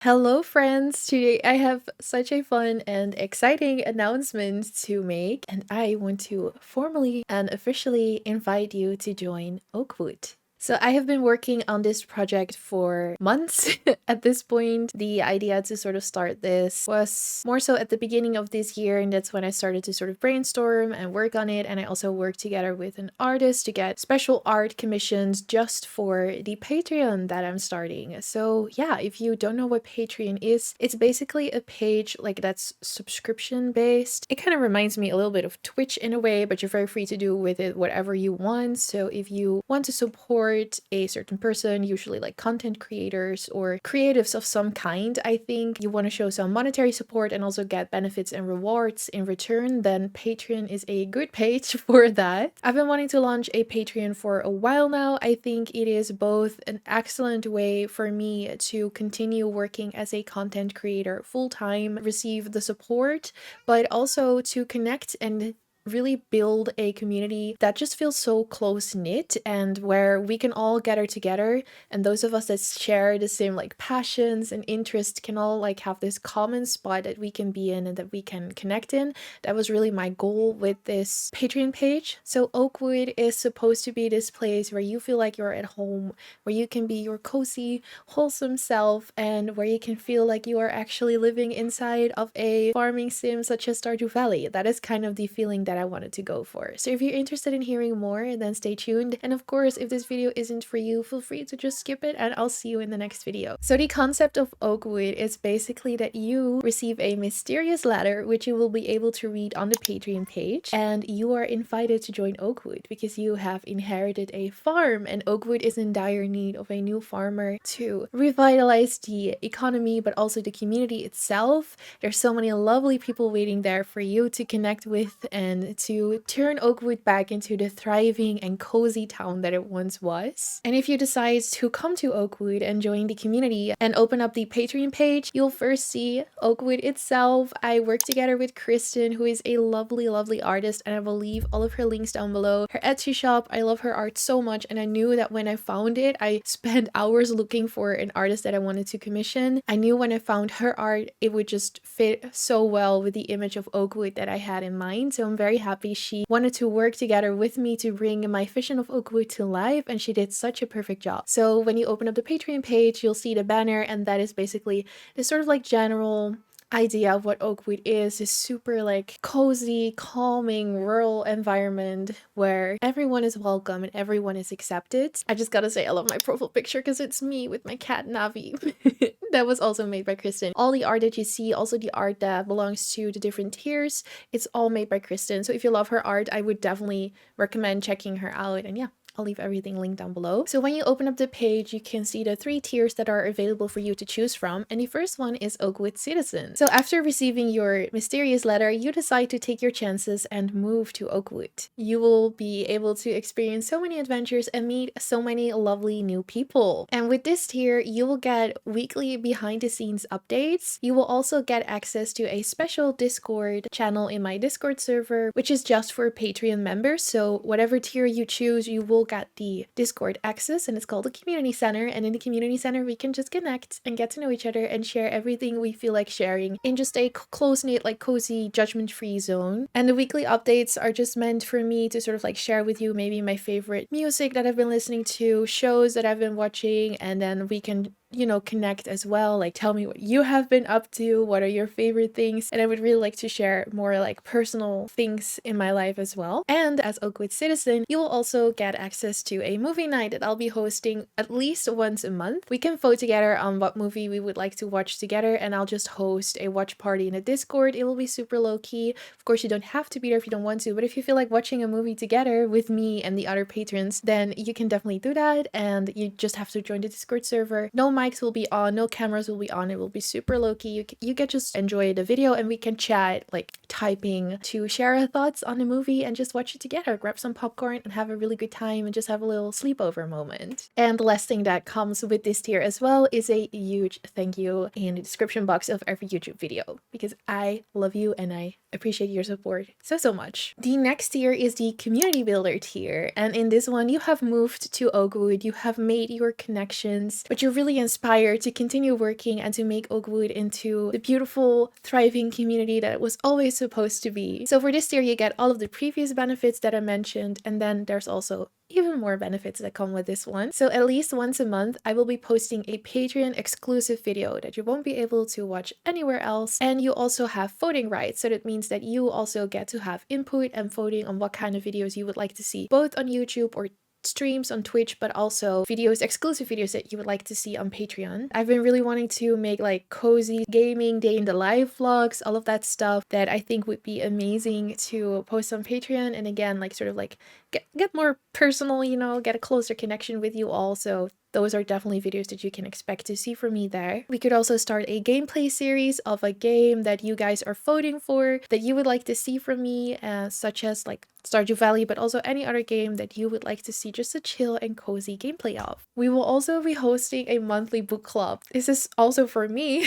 Hello, friends! Today I have such a fun and exciting announcement to make, and I want to formally and officially invite you to join Oakwood. So I have been working on this project for months at this point. The idea to sort of start this was more so at the beginning of this year, and that's when I started to sort of brainstorm and work on it. And I also worked together with an artist to get special art commissions just for the Patreon that I'm starting. So yeah, if you don't know what Patreon is, it's basically a page like that's subscription based. It kind of reminds me a little bit of Twitch in a way, but you're very free to do with it whatever you want. So if you want to support a certain person, usually like content creators or creatives of some kind, I think you want to show some monetary support and also get benefits and rewards in return, then Patreon is a good page for that. I've been wanting to launch a Patreon for a while now. I think it is both an excellent way for me to continue working as a content creator full-time, receive the support, but also to connect and really build a community that just feels so close-knit and where we can all gather together, and those of us that share the same like passions and interests can all like have this common spot that we can be in and that we can connect in. That was really my goal with this Patreon page. So Oakwood is supposed to be this place where you feel like you're at home, where you can be your cozy, wholesome self, and where you can feel like you are actually living inside of a farming sim such as Stardew Valley. That is kind of the feeling that I wanted to go for. So if you're interested in hearing more, then stay tuned. And of course, if this video isn't for you, feel free to just skip it and I'll see you in the next video. So the concept of Oakwood is basically that you receive a mysterious letter which you will be able to read on the Patreon page, and you are invited to join Oakwood because you have inherited a farm, and Oakwood is in dire need of a new farmer to revitalize the economy but also the community itself. There's so many lovely people waiting there for you to connect with and to turn Oakwood back into the thriving and cozy town that it once was. And if you decide to come to Oakwood and join the community and open up the Patreon page, you'll first see Oakwood itself. I work together with Kristin, who is a lovely, lovely artist, and I will leave all of her links down below. Her Etsy shop, I love her art so much, and I knew that when I found it, I spent hours looking for an artist that I wanted to commission. I knew when I found her art, it would just fit so well with the image of Oakwood that I had in mind. So I'm very happy she wanted to work together with me to bring my vision of Oakwood to life, and she did such a perfect job. So when you open up the Patreon page, you'll see the banner, and that is basically this sort of like general idea of what Oakwood is super like cozy, calming, rural environment where everyone is welcome and everyone is accepted. I just gotta say I love my profile picture because it's me with my cat Navi. That was also made by Kristin. All the art that you see, also the art that belongs to the different tiers, it's all made by Kristin. So if you love her art, I would definitely recommend checking her out. And yeah, I'll leave everything linked down below. So when you open up the page, you can see the 3 tiers that are available for you to choose from. And the first one is Oakwood Citizen. So after receiving your mysterious letter, you decide to take your chances and move to Oakwood. You will be able to experience so many adventures and meet so many lovely new people. And with this tier, you will get weekly behind the scenes updates. You will also get access to a special Discord channel in my Discord server, which is just for Patreon members. So whatever tier you choose, you will get the Discord access, and it's called the Community Center. And in the Community Center, we can just connect and get to know each other and share everything we feel like sharing in just a close-knit, like cozy, judgment-free zone. And the weekly updates are just meant for me to sort of like share with you maybe my favorite music that I've been listening to, shows that I've been watching, and then we can connect as well. Like, tell me what you have been up to, what are your favorite things, and I would really like to share more like personal things in my life as well. And as Oakwood Citizen, you will also get access to a movie night that I'll be hosting at least once a month. We can vote together on what movie we would like to watch together, and I'll just host a watch party in a Discord. It will be super low-key. Of course, you don't have to be there if you don't want to, but if you feel like watching a movie together with me and the other patrons, then you can definitely do that, and you just have to join the Discord server. No mics will be on, no cameras will be on. It will be super low-key. You get just enjoy the video, and we can chat, like typing, to share our thoughts on the movie and just watch it together, grab some popcorn and have a really good time and just have a little sleepover moment. And the last thing that comes with this tier as well is a huge thank you in the description box of every YouTube video, because I love you and I appreciate your support so much. The next tier is the community builder tier, and in this one you have moved to Oakwood, you have made your connections, but you're really inspired to continue working and to make Oakwood into the beautiful, thriving community that it was always supposed to be. So for this tier, you get all of the previous benefits that I mentioned, and then there's also even more benefits that come with this one. So at least once a month, I will be posting a Patreon exclusive video that you won't be able to watch anywhere else. And you also have voting rights. So that means that you also get to have input and voting on what kind of videos you would like to see, both on YouTube or streams on Twitch, but also videos, exclusive videos that you would like to see on Patreon. I've been really wanting to make like cozy gaming day in the life vlogs, all of that stuff that I think would be amazing to post on Patreon. And again, like sort of like get more personal, you know, get a closer connection with you all. So those are definitely videos that you can expect to see from me there. We could also start a gameplay series of a game that you guys are voting for, that you would like to see from me, such as like Stardew Valley, but also any other game that you would like to see just a chill and cozy gameplay of. We will also be hosting a monthly book club. This is also for me.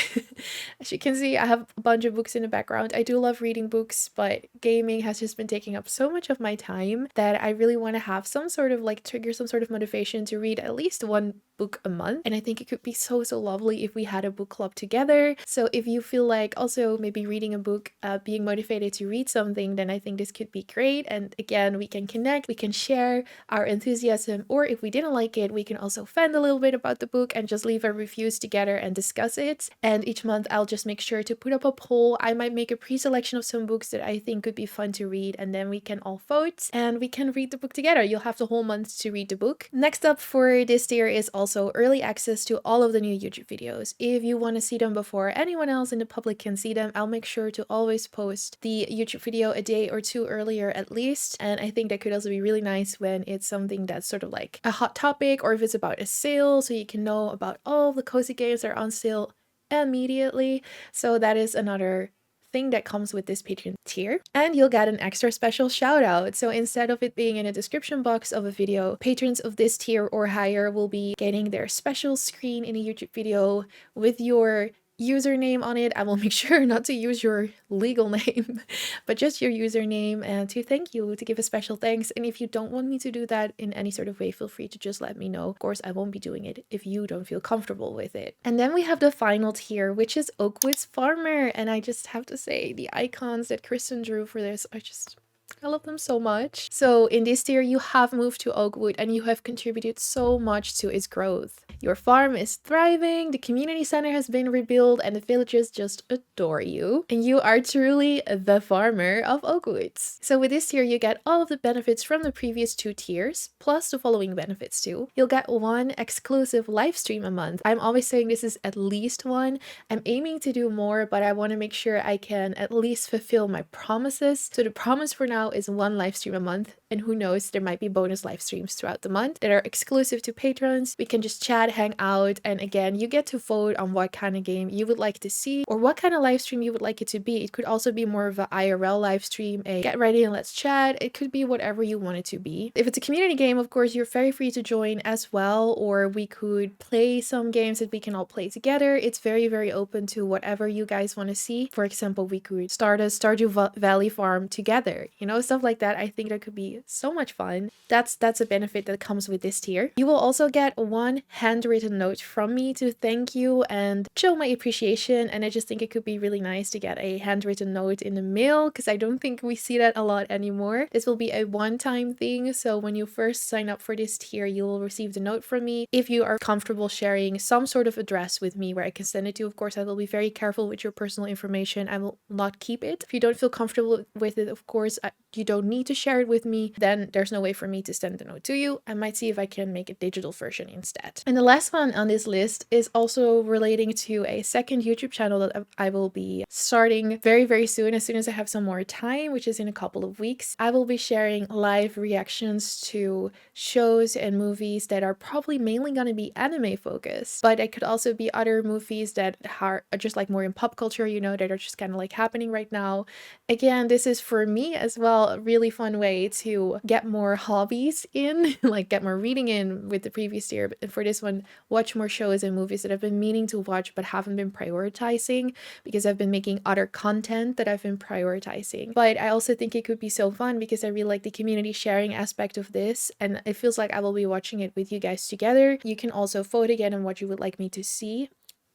As you can see, I have a bunch of books in the background. I do love reading books, but gaming has just been taking up so much of my time that I really want to have some sort of like trigger some sort of motivation to read at least one book a month. And I think it could be so lovely if we had a book club together. So if you feel like also maybe reading a book, being motivated to read something, then I think this could be great. And again, we can connect, we can share our enthusiasm, or if we didn't like it, we can also vent a little bit about the book and just leave our reviews together and discuss it. And each month I'll just make sure to put up a poll. I might make a pre-selection of some books that I think could be fun to read, and then we can all vote and we can read the book together. You'll have the whole month to read the book. Next up for this tier is also early access to all of the new YouTube videos. If you want to see them before anyone else in the public can see them, I'll make sure to always post the YouTube video a day or two earlier at least. And I think that could also be really nice when it's something that's sort of like a hot topic, or if it's about a sale, so you can know about all the cozy games that are on sale immediately. So that is another thing that comes with this Patreon tier, and you'll get an extra special shout out. So instead of it being in a description box of a video, patrons of this tier or higher will be getting their special screen in a YouTube video with your username on it. I will make sure not to use your legal name, but just your username, and to thank you, to give a special thanks. And if you don't want me to do that in any sort of way, feel free to just let me know. Of course, I won't be doing it if you don't feel comfortable with it. And then we have the final tier, which is Oakwood's Farmer. And I just have to say, the icons that Kristin drew for this are just, I love them so much. So in this tier, you have moved to Oakwood and you have contributed so much to its growth. Your farm is thriving, the community center has been rebuilt, and the villagers just adore you. And you are truly the farmer of Oakwood. So with this tier, you get all of the benefits from the previous two tiers, plus the following benefits too. You'll get one exclusive live stream a month. I'm always saying this is at least one. I'm aiming to do more, but I want to make sure I can at least fulfill my promises. So the promise for now is one live stream a month, and who knows, there might be bonus live streams throughout the month that are exclusive to patrons. We can just chat, hang out, and again, you get to vote on what kind of game you would like to see or what kind of live stream you would like it to be. It could also be more of an IRL live stream, a get ready and let's chat. It could be whatever you want it to be. If it's a community game, of course, you're very free to join as well, or we could play some games that we can all play together. It's very open to whatever you guys want to see. For example, we could start a Stardew Valley farm together, you know, stuff like that. I think that could be so much fun. That's a benefit that comes with this tier. You will also get one handwritten note from me to thank you and show my appreciation, and I just think it could be really nice to get a handwritten note in the mail, because I don't think we see that a lot anymore. This will be a one-time thing, so when you first sign up for this tier, you will receive the note from me. If you are comfortable sharing some sort of address with me where I can send it to, of course, I will be very careful with your personal information. I will not keep it. If you don't feel comfortable with it, of course, you don't need to share it with me, then there's no way for me to send the note to you. I might see if I can make a digital version instead. And the last one on this list is also relating to a second YouTube channel that I will be starting very soon, as soon as I have some more time, which is in a couple of weeks. I will be sharing live reactions to shows and movies that are probably mainly going to be anime focused, but it could also be other movies that are just like more in pop culture, you know, that are just kind of like happening right now. Again, this is for me as well a really fun way to get more hobbies in, like get more reading in with the previous year. But for this one, on watch more shows and movies that I've been meaning to watch but haven't been prioritizing because I've been making other content that I've been prioritizing. But I also think it could be so fun because I really like the community sharing aspect of this, and it feels like I will be watching it with you guys together. You can also vote again on what you would like me to see.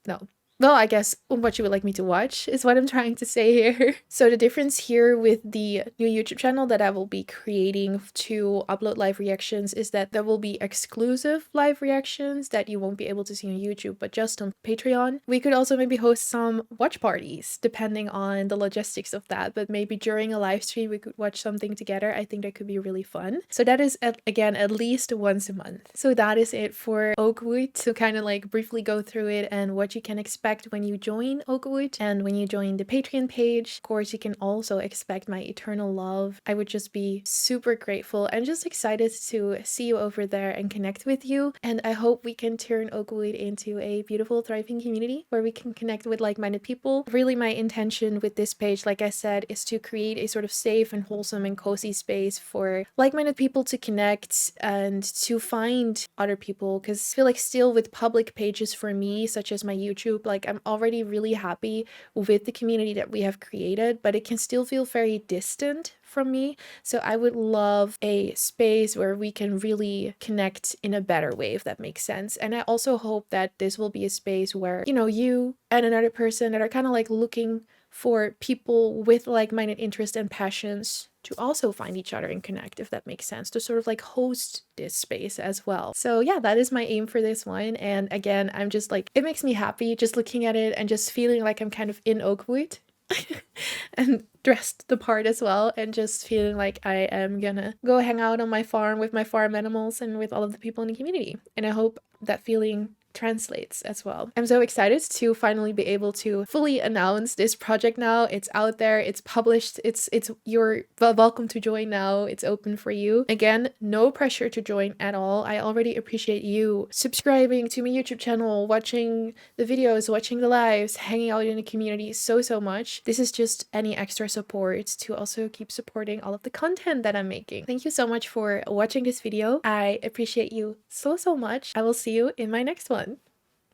No. Well, I guess what you would like me to watch is what I'm trying to say here. So the difference here with the new YouTube channel that I will be creating to upload live reactions is that there will be exclusive live reactions that you won't be able to see on YouTube, but just on Patreon. We could also maybe host some watch parties, depending on the logistics of that, but maybe during a live stream we could watch something together. I think that could be really fun. So that is, again, at least once a month. So that is it for Oakwood, to kind of like briefly go through it and what you can expect when you join Oakwood and when you join the Patreon page. Of course, you can also expect my eternal love. I would just be super grateful and just excited to see you over there and connect with you. And I hope we can turn Oakwood into a beautiful, thriving community where we can connect with like-minded people. Really, my intention with this page, like I said, is to create a sort of safe and wholesome and cozy space for like-minded people to connect and to find other people. Because I feel like still with public pages for me, such as my YouTube, like I'm already really happy with the community that we have created, but it can still feel very distant from me. So I would love a space where we can really connect in a better way, if that makes sense. And I also hope that this will be a space where, you know, you and another person that are kind of like looking for people with like-minded interests and passions to also find each other and connect, if that makes sense, to sort of like host this space as well. So yeah, that is my aim for this one. And again, I'm just like, it makes me happy just looking at it and just feeling like I'm kind of in Oakwood and dressed the part as well, and just feeling like I am gonna go hang out on my farm with my farm animals and with all of the people in the community. And I hope that feeling translates as well. I'm so excited to finally be able to fully announce this project now. It's out there, it's published, you're welcome to join now. It's open for you. Again, no pressure to join at all. I already appreciate you subscribing to my YouTube channel, watching the videos, watching the lives, hanging out in the community so much. This is just any extra support to also keep supporting all of the content that I'm making. Thank you so much for watching this video. I appreciate you so much. I will see you in my next one.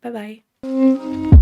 Bye bye.